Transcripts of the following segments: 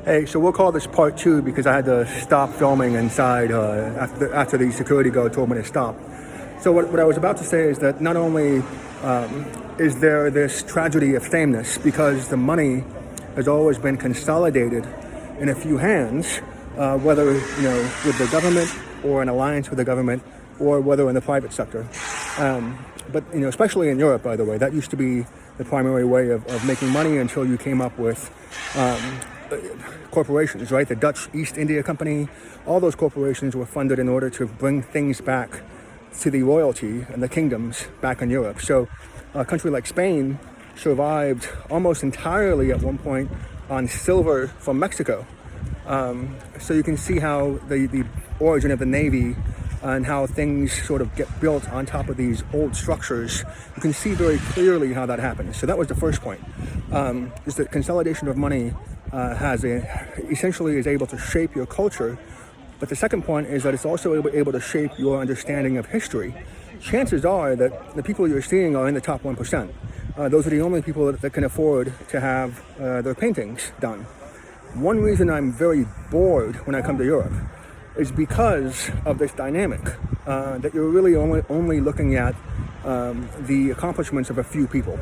Hey, so we'll call this part 2 because I had to stop filming inside after the security guard told me to stop. So what I was about to say is that not only is there this tragedy of sameness because the money has always been consolidated in a few hands, whether with the government or an alliance with the government, or whether in the private sector. But especially in Europe, by the way, that used to be the primary way of making money until you came up with corporations, right? The Dutch East India Company, all those corporations were funded in order to bring things back to the royalty and the kingdoms back in Europe. So a country like Spain survived almost entirely at one point on silver from Mexico. So you can see how the origin of the Navy and how things sort of get built on top of these old structures. You can see very clearly how that happens. So that was the first point, is that consolidation of money essentially is able to shape your culture. But the second point is that it's also able to shape your understanding of history. Chances are that the people you're seeing are in the top 1%. Those are the only people that can afford to have their paintings done. One reason I'm very bored when I come to Europe is because of this dynamic, that you're really only looking at the accomplishments of a few people.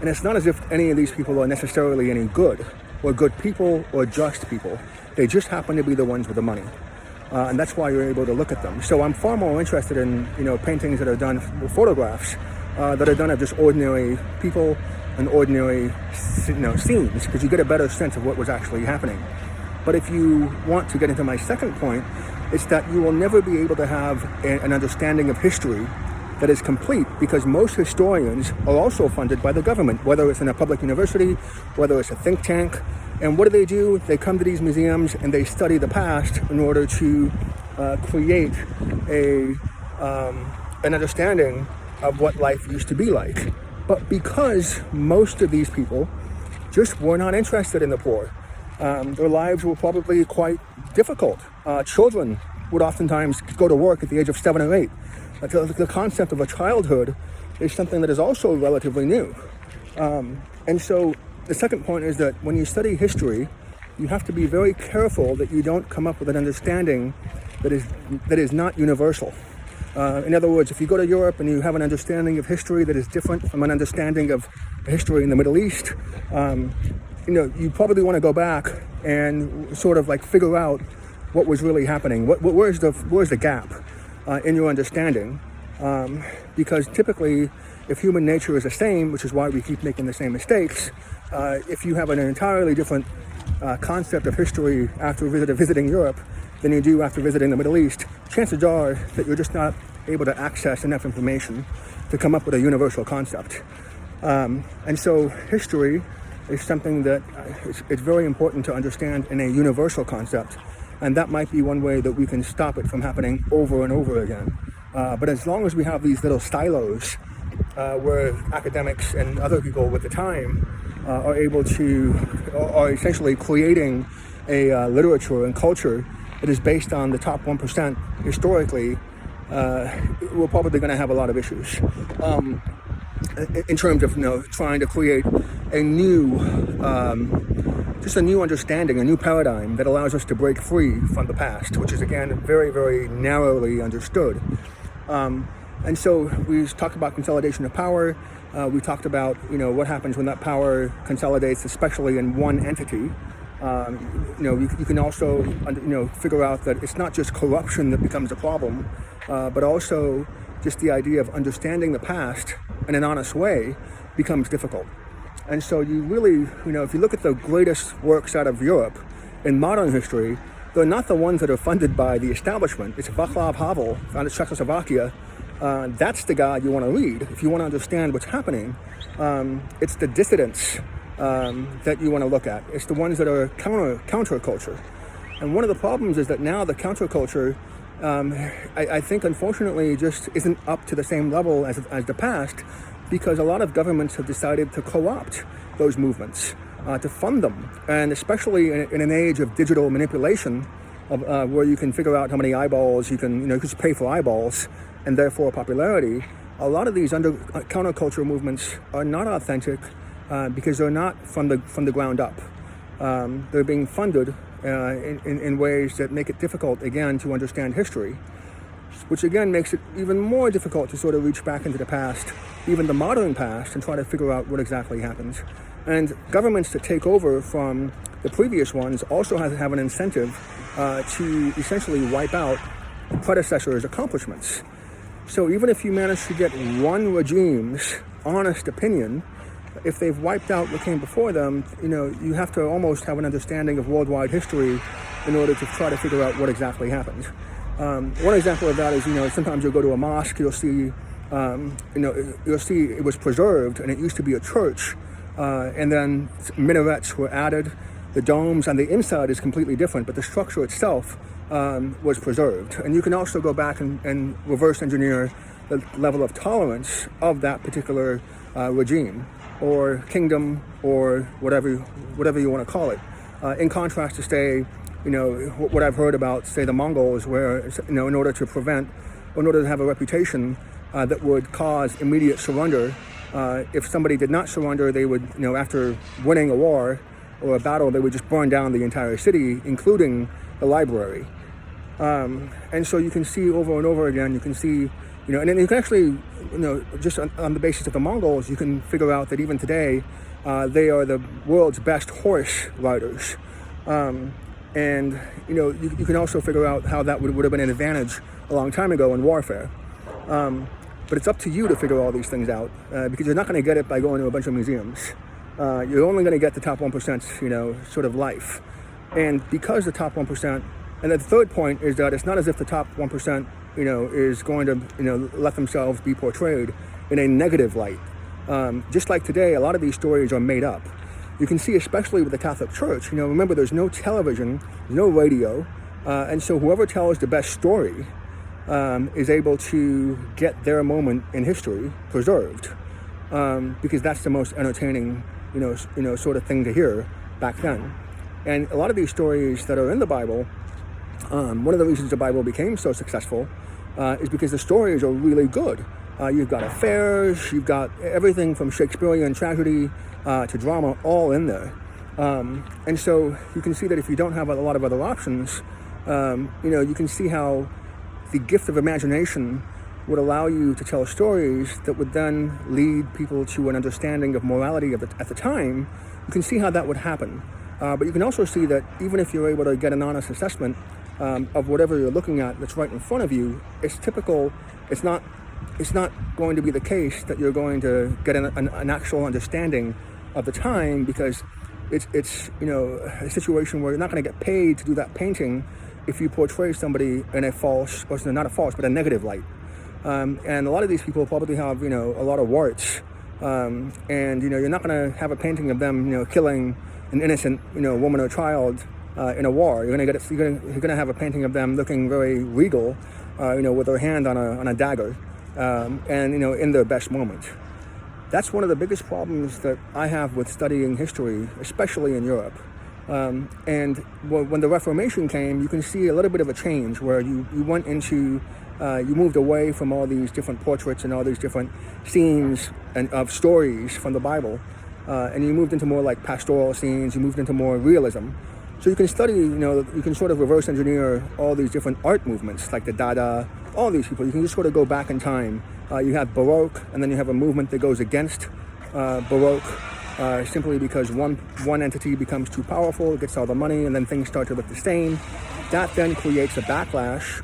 And it's not as if any of these people are necessarily any good, or good people, or just people. They just happen to be the ones with the money. And that's why you're able to look at them. So I'm far more interested in paintings that are done, photographs that are done of just ordinary people and ordinary scenes, because you get a better sense of what was actually happening. But if you want to get into my second point, it's that you will never be able to have an understanding of history that is complete, because most historians are also funded by the government, whether it's in a public university, whether it's a think tank. And what do? They come to these museums and they study the past in order to create an understanding of what life used to be like. But because most of these people just were not interested in the poor, their lives were probably quite difficult. Children would oftentimes go to work at the age of 7 or 8. The concept of a childhood is something that is also relatively new. And so the second point is that when you study history, you have to be very careful that you don't come up with an understanding that is not universal. In other words, if you go to Europe and you have an understanding of history that is different from an understanding of history in the Middle East, you probably want to go back and sort of like figure out what was really happening. Where's the gap in your understanding? Because typically, if human nature is the same, which is why we keep making the same mistakes, if you have an entirely different concept of history after visiting Europe than you do after visiting the Middle East, chances are that you're just not able to access enough information to come up with a universal concept. And so history is something that it's very important to understand in a universal concept, and that might be one way that we can stop it from happening over and over again. But as long as we have these little silos where academics and other people with the time are essentially creating a literature and culture that is based on the top 1% historically, we're probably going to have a lot of issues in terms of trying to create a new understanding, a new paradigm that allows us to break free from the past, which is again very, very narrowly understood. And so we talked about consolidation of power. We talked about what happens when that power consolidates, especially in one entity. You can also figure out that it's not just corruption that becomes a problem, but also just the idea of understanding the past in an honest way becomes difficult. And so you really, if you look at the greatest works out of Europe in modern history, they're not the ones that are funded by the establishment. It's Václav Havel, founded Czechoslovakia. That's the guy you want to read if you want to understand what's happening. It's the dissidents that you want to look at. It's the ones that are counterculture. And one of the problems is that now the counterculture, I think, unfortunately, just isn't up to the same level as the past, because a lot of governments have decided to co-opt those movements, to fund them. And especially in an age of digital manipulation, where you can figure out how many eyeballs you can just pay for eyeballs and therefore popularity, a lot of these counterculture movements are not authentic because they're not from the ground up. They're being funded in ways that make it difficult, again, to understand history, which again makes it even more difficult to sort of reach back into the past, even the modern past, and try to figure out what exactly happens. And governments that take over from the previous ones also have an incentive to essentially wipe out predecessors' accomplishments. So even if you manage to get one regime's honest opinion, if they've wiped out what came before them, you have to almost have an understanding of worldwide history in order to try to figure out what exactly happened. One example of that is, sometimes you'll go to a mosque, you'll see it was preserved and it used to be a church, and then minarets were added. The domes on the inside is completely different, but the structure itself was preserved. And you can also go back and reverse engineer the level of tolerance of that particular regime or kingdom or whatever you want to call it. In contrast to, say, what I've heard about, say, the Mongols, where, in order to have a reputation that would cause immediate surrender, if somebody did not surrender, they would, after winning a war or a battle, they would just burn down the entire city, including the library. And so you can see over and over again, you can see, and then you can actually, just on the basis of the Mongols, you can figure out that even today, they are the world's best horse riders. And, you can also figure out how that would have been an advantage a long time ago in warfare. But it's up to you to figure all these things out, because you're not going to get it by going to a bunch of museums. You're only going to get the top 1%'s, sort of life. And because the top 1%, and the third point is that it's not as if the top 1%, is going to, let themselves be portrayed in a negative light. Just like today, a lot of these stories are made up. You can see, especially with the Catholic Church, remember, there's no television, no radio, and so whoever tells the best story is able to get their moment in history preserved, because that's the most entertaining, sort of thing to hear back then. And a lot of these stories that are in the Bible, one of the reasons the Bible became so successful is because the stories are really good. You've got affairs, you've got everything from Shakespearean tragedy to drama all in there. And so you can see that if you don't have a lot of other options, you can see how the gift of imagination would allow you to tell stories that would then lead people to an understanding of morality at the time. You can see how that would happen. But you can also see that even if you're able to get an honest assessment of whatever you're looking at that's right in front of you, it's typical. It's not going to be the case that you're going to get an actual understanding of the time, because it's a situation where you're not going to get paid to do that painting if you portray somebody in a false, or not a false, but a negative light. And a lot of these people probably have, a lot of warts. And, you're not going to have a painting of them, killing an innocent, woman or child in a war. You're going to have a painting of them looking very regal, with their hand on a dagger, and, in their best moment. That's one of the biggest problems that I have with studying history, especially in Europe. And when the Reformation came, you can see a little bit of a change where you went into, you moved away from all these different portraits and all these different scenes and of stories from the Bible, and you moved into more like pastoral scenes. You moved into more realism. So you can study, you can sort of reverse engineer all these different art movements, like the Dada, all these people. You can just sort of go back in time. You have Baroque, and then you have a movement that goes against Baroque, simply because one entity becomes too powerful, it gets all the money, and then things start to look the same. That then creates a backlash,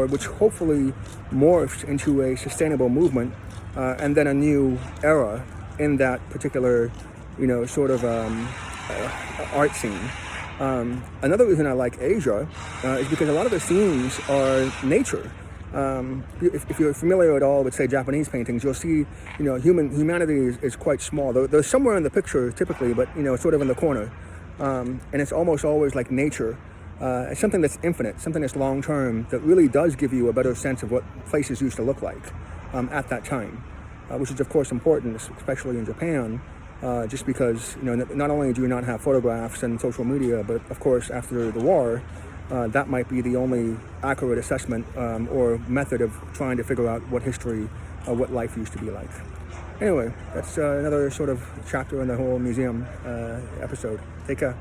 which hopefully morphs into a sustainable movement, and then a new era in that particular, sort of art scene. Another reason I like Asia is because a lot of the scenes are nature. If you're familiar at all with, say, Japanese paintings, you'll see, humanity is quite small. They're somewhere in the picture typically, but, sort of in the corner. And it's almost always like nature. It's something that's infinite, something that's long-term, that really does give you a better sense of what places used to look like at that time, which is, of course, important, especially in Japan, just because, not only do you not have photographs and social media, but, of course, after the war, that might be the only accurate assessment or method of trying to figure out what history, what life used to be like. Anyway, that's another sort of chapter in the whole museum episode. Take care.